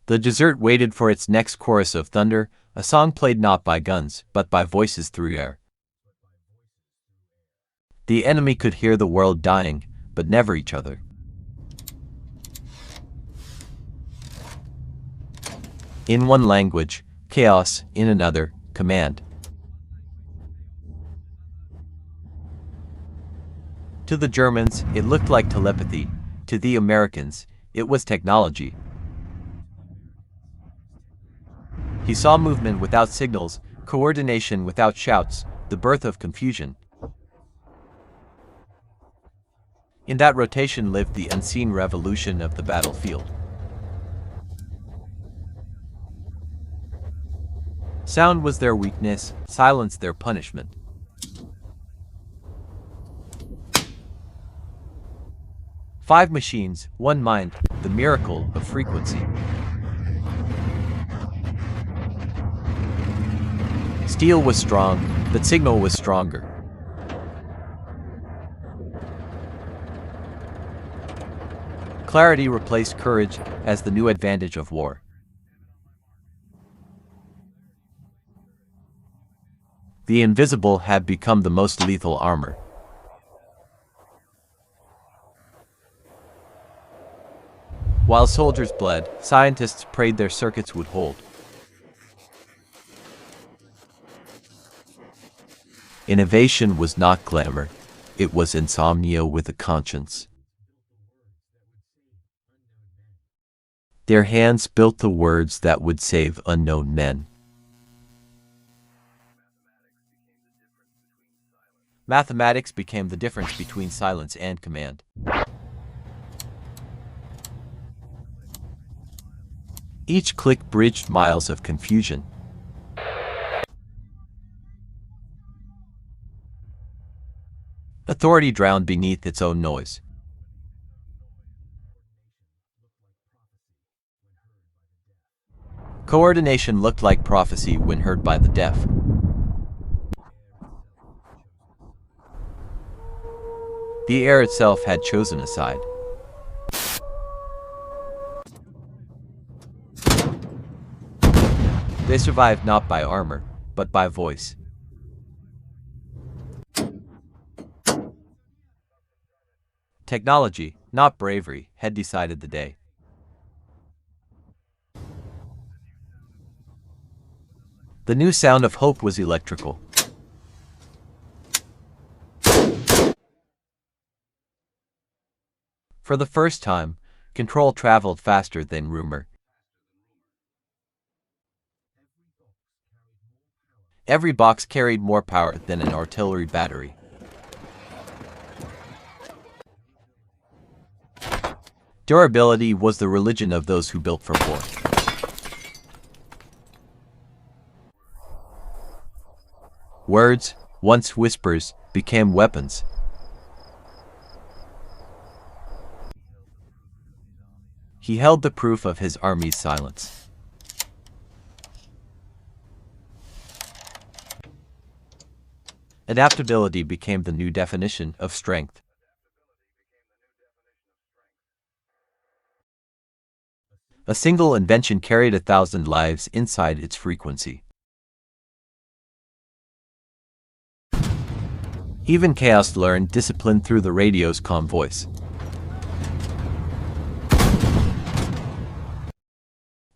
The desert waited for its next chorus of thunder, a song played not by guns, but by voices through air. The enemy could hear the world dying, but never each other. In one language, chaos, in another, command. To the Germans, it looked like telepathy. To the Americans, it was technology. He saw movement without signals, coordination without shouts, the birth of confusion. In that rotation lived the unseen revolution of the battlefield. Sound was their weakness, silence their punishment. Five machines, one mind, the miracle of frequency. Steel was strong, but signal was stronger. Clarity replaced courage as the new advantage of war. The invisible had become the most lethal armor. While soldiers bled, scientists prayed their circuits would hold. Innovation was not glamour, it was insomnia with a conscience. Their hands built the words that would save unknown men. Mathematics became the difference between silence and command. Each click bridged miles of confusion. Authority drowned beneath its own noise. Coordination looked like prophecy when heard by the deaf. The air itself had chosen a side. They survived not by armor, but by voice. Technology, not bravery, had decided the day. The new sound of hope was electrical. For the first time, control traveled faster than rumor. Every box carried more power than an artillery battery. Durability was the religion of those who built for war. Words, once whispers, became weapons. He held the proof of his army's silence. Adaptability became the new definition of strength. A single invention carried 1,000 lives inside its frequency. Even chaos learned discipline through the radio's calm voice.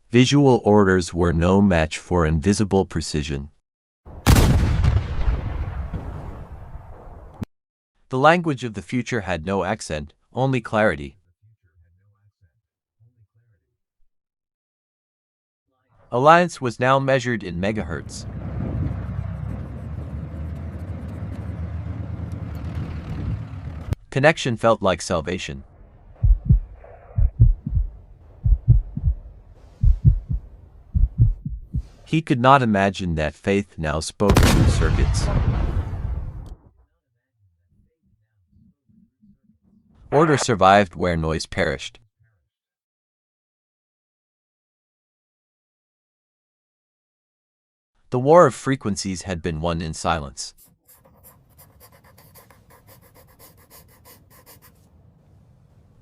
Visual orders were no match for invisible precision. The language of the future had no accent, only clarity. Alliance was now measured in megahertz. Connection felt like salvation. He could not imagine that faith now spoke through circuits. Order survived where noise perished. The war of frequencies had been won in silence.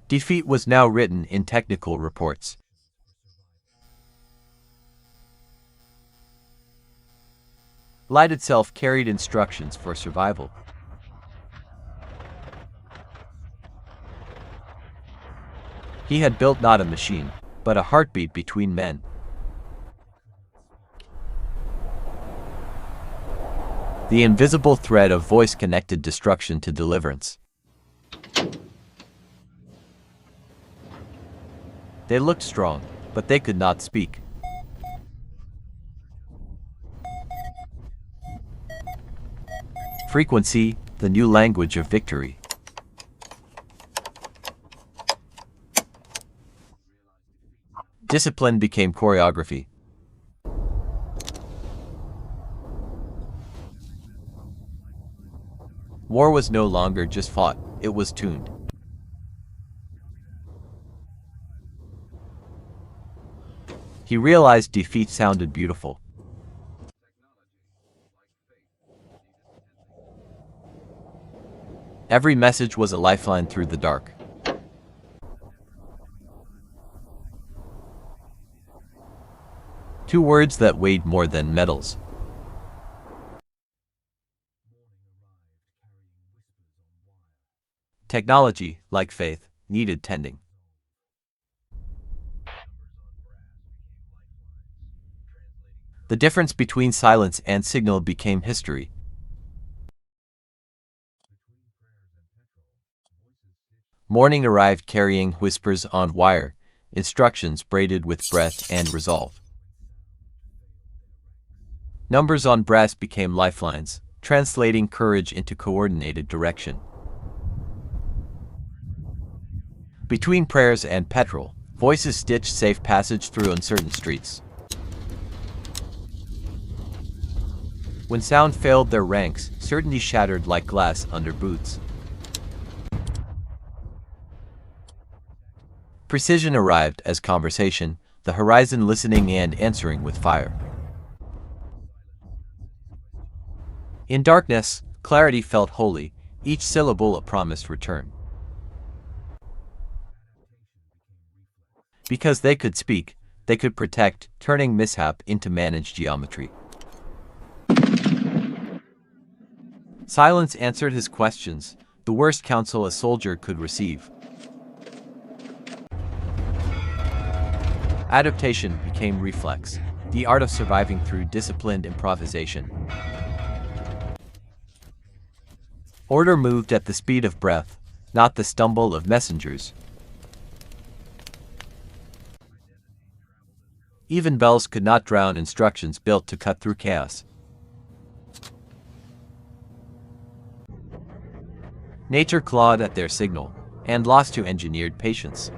Defeat was now written in technical reports. Light itself carried instructions for survival. He had built not a machine, but a heartbeat between men. The invisible thread of voice connected destruction to deliverance. They looked strong, but they could not speak. Frequency, the new language of victory. Discipline became choreography. War was no longer just fought, it was tuned. He realized defeat sounded beautiful. Every message was a lifeline through the dark. Two words that weighed more than metals. Technology, like faith, needed tending. The difference between silence and signal became history. Morning arrived carrying whispers on wire, instructions braided with breath and resolve. Numbers on brass became lifelines, translating courage into coordinated direction. Between prayers and petrol, voices stitched safe passage through uncertain streets. When sound failed their ranks, certainty shattered like glass under boots. Precision arrived as conversation, the horizon listening and answering with fire. In darkness, clarity felt holy, each syllable a promised return. Because they could speak, they could protect, turning mishap into managed geometry. Silence answered his questions, the worst counsel a soldier could receive. Adaptation became reflex, the art of surviving through disciplined improvisation. Order moved at the speed of breath, not the stumble of messengers. Even bells could not drown instructions built to cut through chaos. Nature clawed at their signal, and lost to engineered patience.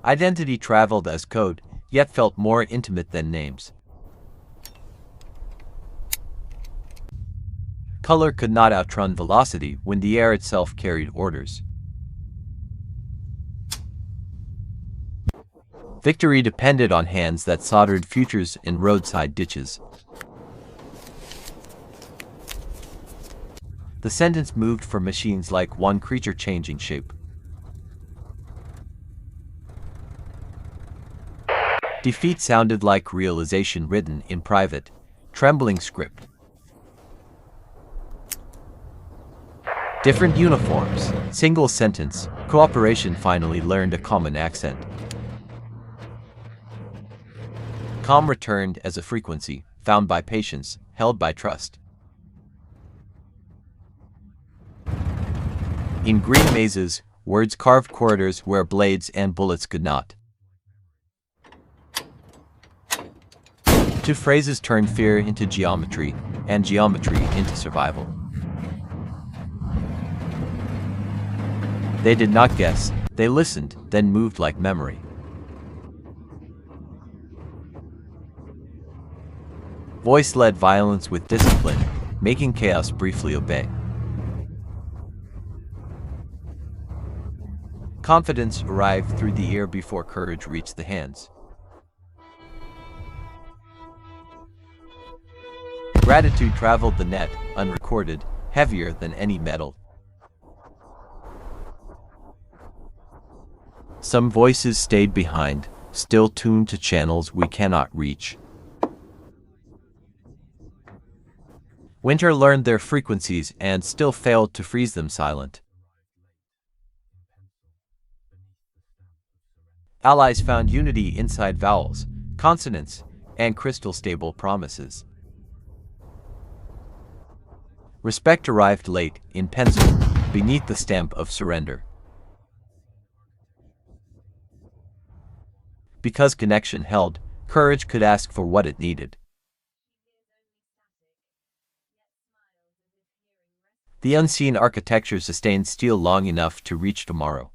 Identity traveled as code, yet felt more intimate than names. Color could not outrun velocity when the air itself carried orders. Victory depended on hands that soldered futures in roadside ditches. The sentence moved for machines like one creature changing shape. Defeat sounded like realization written in private, trembling script. Different uniforms, single sentence, cooperation finally learned a common accent. Calm returned as a frequency, found by patience, held by trust. In green mazes, words carved corridors where blades and bullets could not. Two phrases turned fear into geometry, and geometry into survival. They did not guess, they listened, then moved like memory. Voice led violence with discipline, making chaos briefly obey. Confidence arrived through the ear before courage reached the hands. Gratitude traveled the net, unrecorded, heavier than any metal. Some voices stayed behind, still tuned to channels we cannot reach. Winter learned their frequencies and still failed to freeze them silent. Allies found unity inside vowels, consonants, and crystal-stable promises. Respect arrived late, in pencil, beneath the stamp of surrender. Because connection held, courage could ask for what it needed. The unseen architecture sustained steel long enough to reach tomorrow.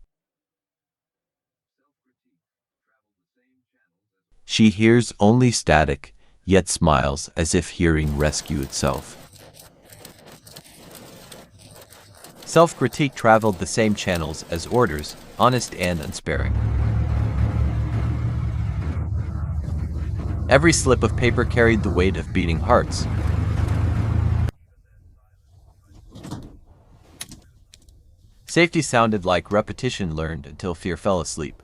She hears only static, yet smiles as if hearing rescue itself. Self-critique traveled the same channels as orders, honest and unsparing. Every slip of paper carried the weight of beating hearts. Safety sounded like repetition learned until fear fell asleep.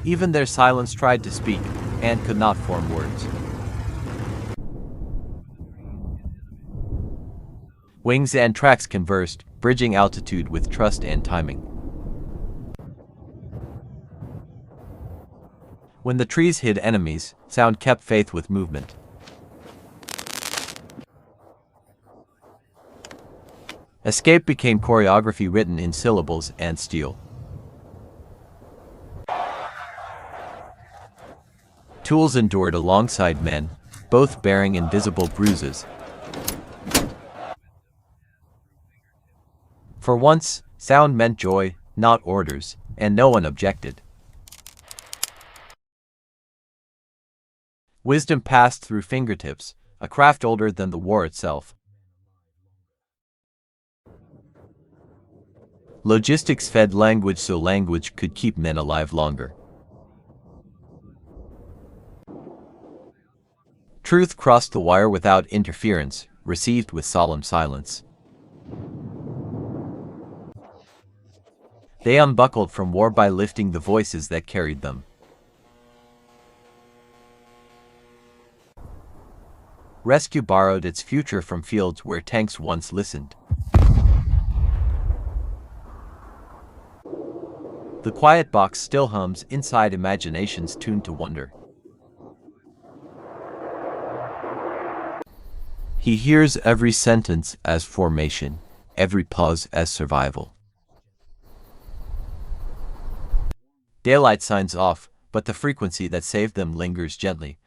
Even their silence tried to speak, and could not form words. Wings and tracks conversed, bridging altitude with trust and timing. When the trees hid enemies, sound kept faith with movement. Escape became choreography written in syllables and steel. Tools endured alongside men, both bearing invisible bruises. For once, sound meant joy, not orders, and no one objected. Wisdom passed through fingertips, a craft older than the war itself. Logistics fed language so language could keep men alive longer. Truth crossed the wire without interference, received with solemn silence. They unbuckled from war by lifting the voices that carried them. Rescue borrowed its future from fields where tanks once listened. The quiet box still hums inside imaginations tuned to wonder. He hears every sentence as formation, every pause as survival. Daylight signs off, but the frequency that saved them lingers gently.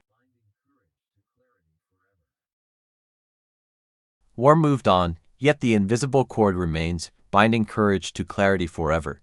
War moved on, yet the invisible cord remains, binding courage to clarity forever.